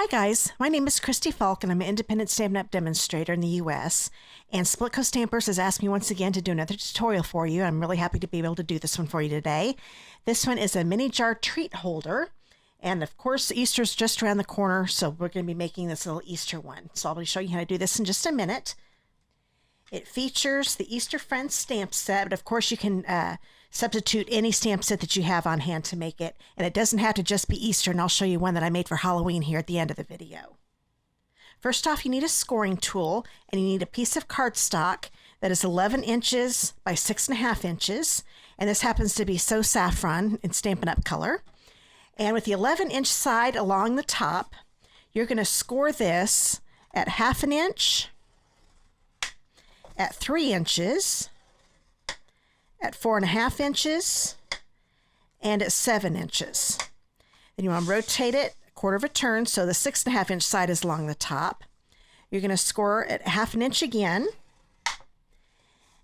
guys, my name is Christy Fulk and I'm an independent Stampin' Up! Demonstrator in the US. And Splitcoast Stampers has asked me once again to do another tutorial for you. I'm really happy to be able to do this one for you today. This one is a mini jar treat holder. And of course, Easter's just around the corner, so we're going to be making this little Easter one. So I'll be showing you how to do this in just a minute. It features the Easter Friends stamp set, but of course you can substitute any stamp set that you have on hand to make it. And it doesn't have to just be Easter, and I'll show you one that I made for Halloween here at the end of the video. First off, you need a scoring tool, and you need a piece of cardstock that is 11 inches by 6.5 inches. And this happens to be So Saffron in Stampin' Up! Color. And with the 11-inch side along the top, you're going to score this at 1/2 inch, at 3 inches, at 4.5 inches, and at 7 inches. Then you want to rotate it a quarter of a turn so the 6.5 inch side is along the top. You're going to score at 1/2 inch again,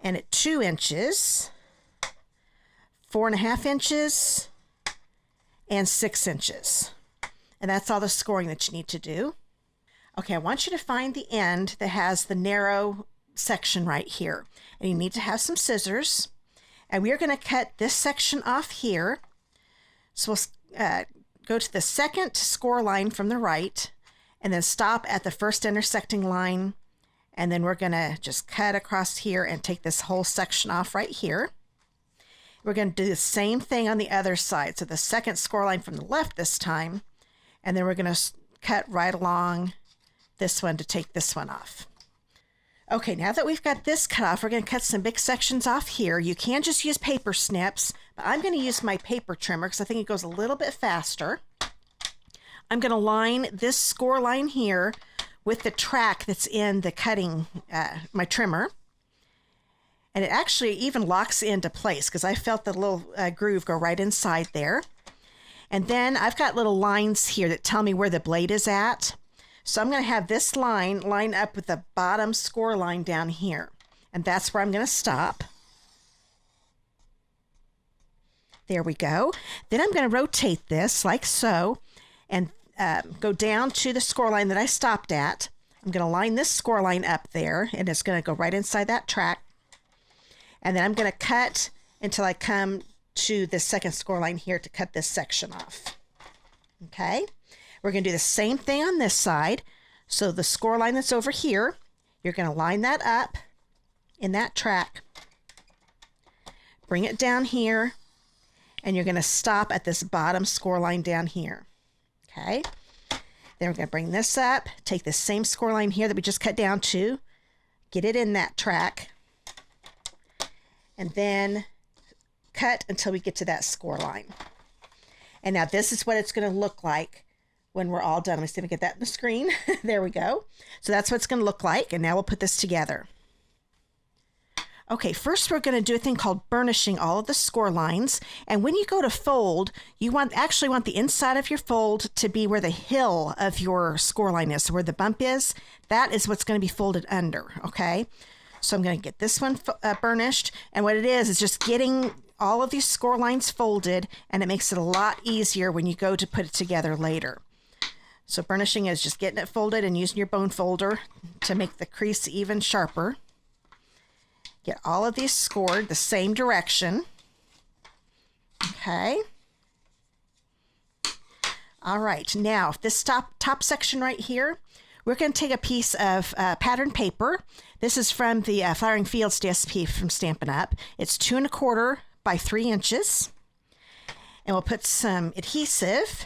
and at 2 inches, 4.5 inches, and 6 inches. And that's all the scoring that you need to do. Okay, I want you to find the end that has the narrow section right here. And you need to have some scissors. And we are going to cut this section off here. So we'll go to the second score line from the right, and then stop at the first intersecting line. And then we're going to just cut across here and take this whole section off right here. We're going to do the same thing on the other side. So the second score line from the left this time, and then we're going to cut right along this one to take this one off. Okay, now that we've got this cut off, we're going to cut some big sections off here. You can just use paper snips, but I'm going to use my paper trimmer because I think it goes a little bit faster. I'm going to line this score line here with the track that's in the cutting, my trimmer. And it actually even locks into place because I felt the little groove go right inside there. And then I've got little lines here that tell me where the blade is at. So I'm going to have this line line up with the bottom score line down here. And that's where I'm going to stop. There we go. Then I'm going to rotate this like so and go down to the score line that I stopped at. I'm going to line this score line up there, and it's going to go right inside that track. And then I'm going to cut until I come to the second score line here to cut this section off. Okay, we're going to do the same thing on this side. So the score line that's over here, you're going to line that up in that track, bring it down here, and you're going to stop at this bottom score line down here. Okay, then we're going to bring this up, take the same score line here that we just cut down to, get it in that track, and then cut until we get to that score line. And now this is what it's going to look like when we're all done. Let me see if I get that in the screen. There we go. So that's what it's going to look like. And now we'll put this together. Okay, first we're going to do a thing called burnishing all of the score lines. And when you go to fold, you actually want the inside of your fold to be where the hill of your score line is. So where the bump is, that is what's going to be folded under. Okay. So I'm going to get this one burnished, and what it is just getting all of these score lines folded, and it makes it a lot easier when you go to put it together later. So burnishing is just getting it folded and using your bone folder to make the crease even sharper. Get all of these scored the same direction. Okay. All right, now this top section right here, we're going to take a piece of pattern paper. This is from the Flowering Fields DSP from Stampin' Up. It's 2 1/4 by 3 inches. And we'll put some adhesive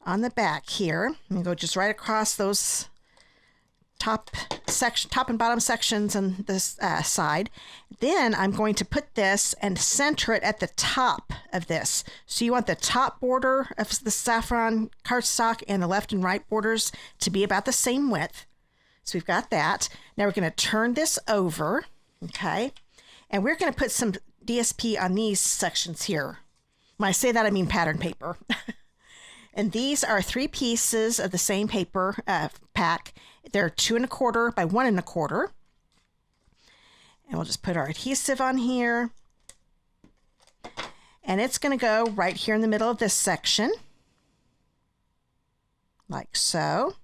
on the back here. And go just right across those top and bottom sections on this side. Then I'm going to put this and center it at the top of this. So you want the top border of the saffron cardstock and the left and right borders to be about the same width. So we've got that. Now we're going to turn this over, okay? And we're going to put some DSP on these sections here. When I say that, I mean pattern paper. And these are 3 pieces of the same paper pack. They're 2 1/4 by 1 1/4. And we'll just put our adhesive on here. And it's going to go right here in the middle of this section. like so.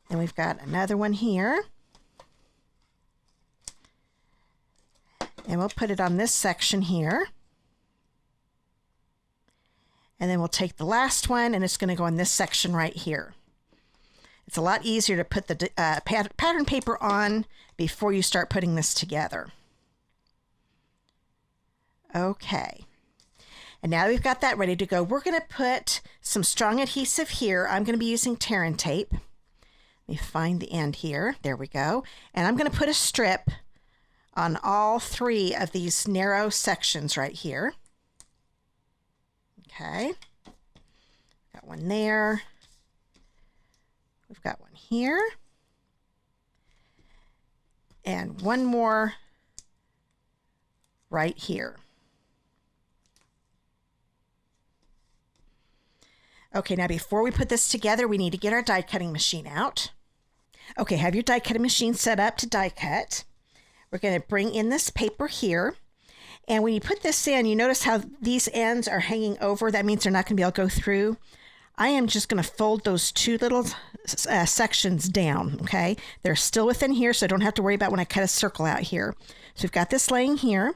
And we've got another one here. And we'll put it on this section here. And then we'll take the last one, and it's going to go in this section right here. It's a lot easier to put the pattern paper on before you start putting this together. Okay. And now we've got that ready to go. We're going to put some strong adhesive here. I'm going to be using tear and tape. Let me find the end here. There we go. And I'm going to put a strip on all three of these narrow sections right here. Okay. Got one there. We've got one here. And one more right here. Okay, now before we put this together, we need to get our die cutting machine out. Okay, have your die cutting machine set up to die cut. We're going to bring in this paper here. And when you put this in, you notice how these ends are hanging over. That means they're not going to be able to go through. I am just going to fold those two little sections down, okay? They're still within here, so I don't have to worry about when I cut a circle out here. So we've got this laying here.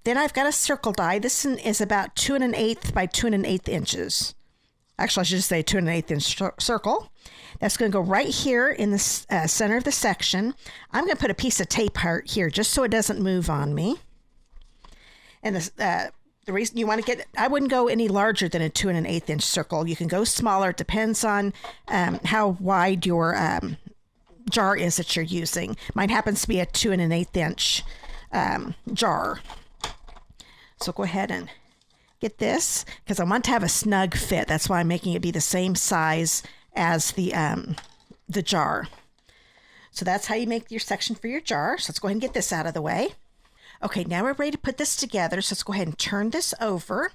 Then I've got a circle die. This is about 2 1/8 by 2 1/8 inches. Actually, I should just say 2 1/8 inch circle. That's going to go right here in the center of the section. I'm going to put a piece of tape right here just so it doesn't move on me. And the reason you want to get, I wouldn't go any larger than a 2 1/8 inch circle. You can go smaller. It depends on how wide your jar is that you're using. Mine happens to be a 2 1/8 inch jar. So go ahead and get this because I want to have a snug fit. That's why I'm making it be the same size as the jar. So that's how you make your section for your jar. So let's go ahead and get this out of the way. Okay, now we're ready to put this together. So let's go ahead and turn this over.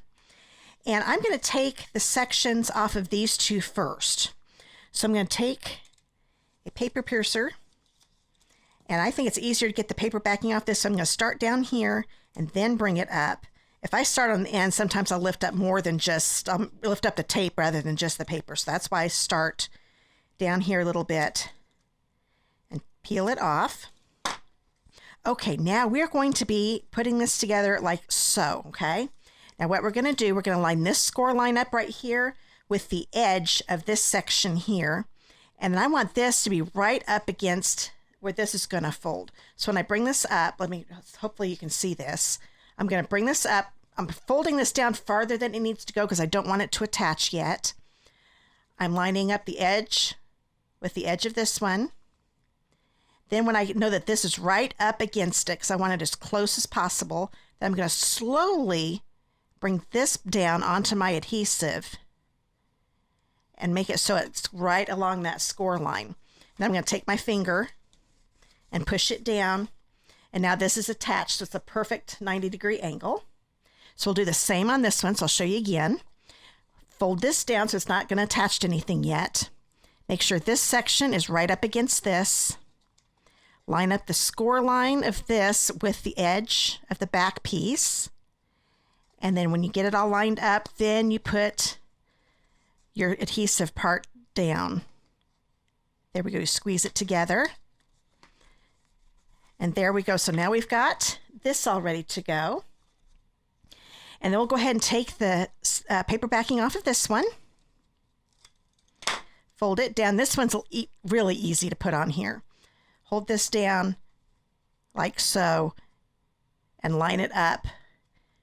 And I'm going to take the sections off of these two first. So I'm going to take a paper piercer. And I think it's easier to get the paper backing off this. So I'm going to start down here and then bring it up. If I start on the end, sometimes I'll lift up more than just, I'll lift up the tape rather than just the paper. So that's why I start down here a little bit and peel it off. Okay, now we're going to be putting this together like so, okay? Now what we're going to do, we're going to line this score line up right here with the edge of this section here. And then I want this to be right up against where this is going to fold. So when I bring this up, hopefully you can see this. I'm going to bring this up. I'm folding this down farther than it needs to go because I don't want it to attach yet. I'm lining up the edge with the edge of this one. Then when I know that this is right up against it, because I want it as close as possible, then I'm going to slowly bring this down onto my adhesive and make it so it's right along that score line. Then I'm going to take my finger and push it down. And now this is attached, so it's a perfect 90-degree angle. So we'll do the same on this one, so I'll show you again. Fold this down so it's not going to attach to anything yet. Make sure this section is right up against this. Line up the score line of this with the edge of the back piece. And then when you get it all lined up, then you put your adhesive part down. There we go, you squeeze it together. And there we go. So now we've got this all ready to go. And then we'll go ahead and take the paper backing off of this one. Fold it down. This one's really easy to put on here. Hold this down like so and line it up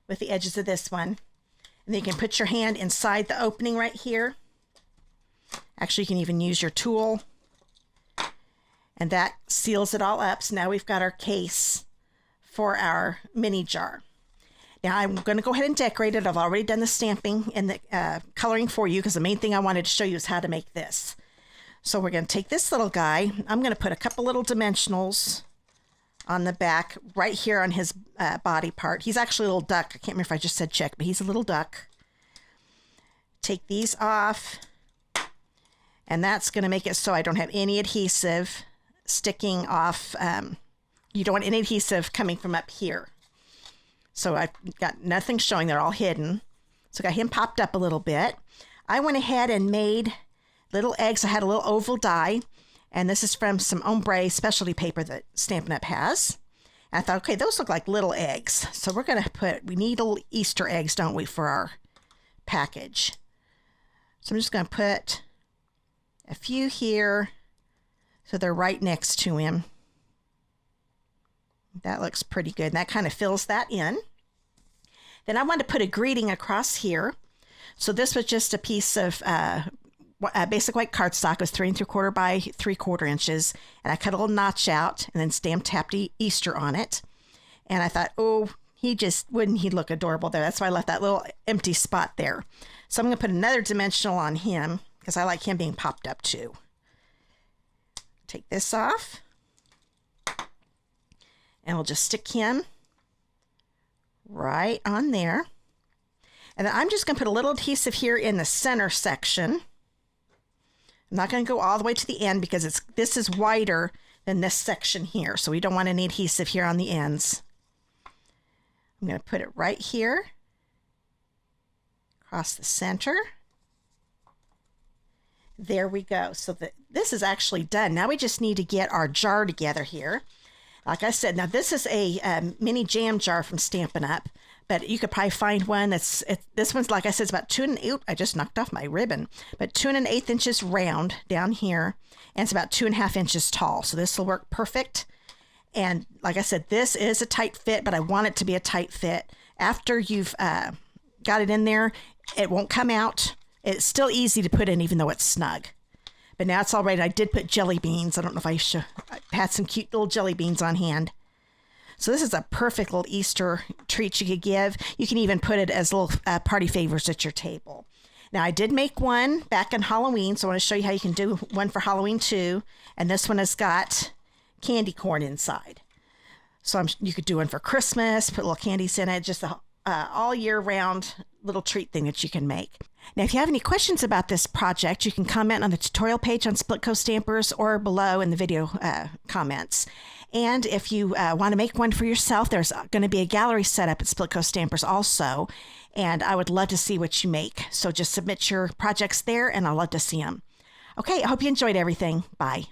with the edges of this one. And then you can put your hand inside the opening right here. Actually, you can even use your tool. And that seals it all up. So now we've got our case for our mini jar. Now I'm going to go ahead and decorate it. I've already done the stamping and the coloring for you because the main thing I wanted to show you is how to make this. So we're going to take this little guy. I'm going to put a couple little dimensionals on the back right here on his body part. He's actually a little duck. I can't remember if I just said chick, but he's a little duck. Take these off. And that's going to make it so I don't have any adhesive sticking off. You don't want any adhesive coming from up here. So I've got nothing showing. They're all hidden. So I got him popped up a little bit. I went ahead and made Little eggs. I had a little oval die, and this is from some ombre specialty paper that Stampin' Up has. And I thought, okay, those look like little eggs. So we're going to we need little Easter eggs, don't we, for our package. So I'm just going to put a few here so they're right next to him. That looks pretty good. And that kind of fills that in. Then I wanted to put a greeting across here. So this was just a piece of basic white cardstock. It was 3 3/4 by 3/4 inches. And I cut a little notch out and then tapped Easter on it. And I thought, oh, wouldn't he look adorable there? That's why I left that little empty spot there. So I'm going to put another dimensional on him because I like him being popped up too. Take this off. And we'll just stick him right on there. And then I'm just going to put a little adhesive here in the center section. I'm not going to go all the way to the end because this is wider than this section here. So we don't want any adhesive here on the ends. I'm going to put it right here across the center. There we go. So this is actually done. Now we just need to get our jar together here. Like I said, now this is a mini jam jar from Stampin' Up, but you could probably find one this one's, like I said, it's about 2 1/8. I just knocked off my ribbon, but 2 1/8 inches round down here, and it's about 2 1/2 inches tall. So this will work perfect. And like I said, this is a tight fit, but I want it to be a tight fit. After you've got it in there, it won't come out. It's still easy to put in even though it's snug. But now it's all right. I did put jelly beans. I don't know if I had some cute little jelly beans on hand. So this is a perfect little Easter treat you could give. You can even put it as little party favors at your table. Now I did make one back on Halloween, so I want to show you how you can do one for Halloween too. And this one has got candy corn inside. So you could do one for Christmas, put little candies in it, just a all year round little treat thing that you can make. Now, if you have any questions about this project, you can comment on the tutorial page on Split Coast Stampers or below in the video comments. And if you want to make one for yourself, there's going to be a gallery set up at Split Coast Stampers also. And I would love to see what you make. So just submit your projects there and I'll love to see them. Okay, I hope you enjoyed everything. Bye.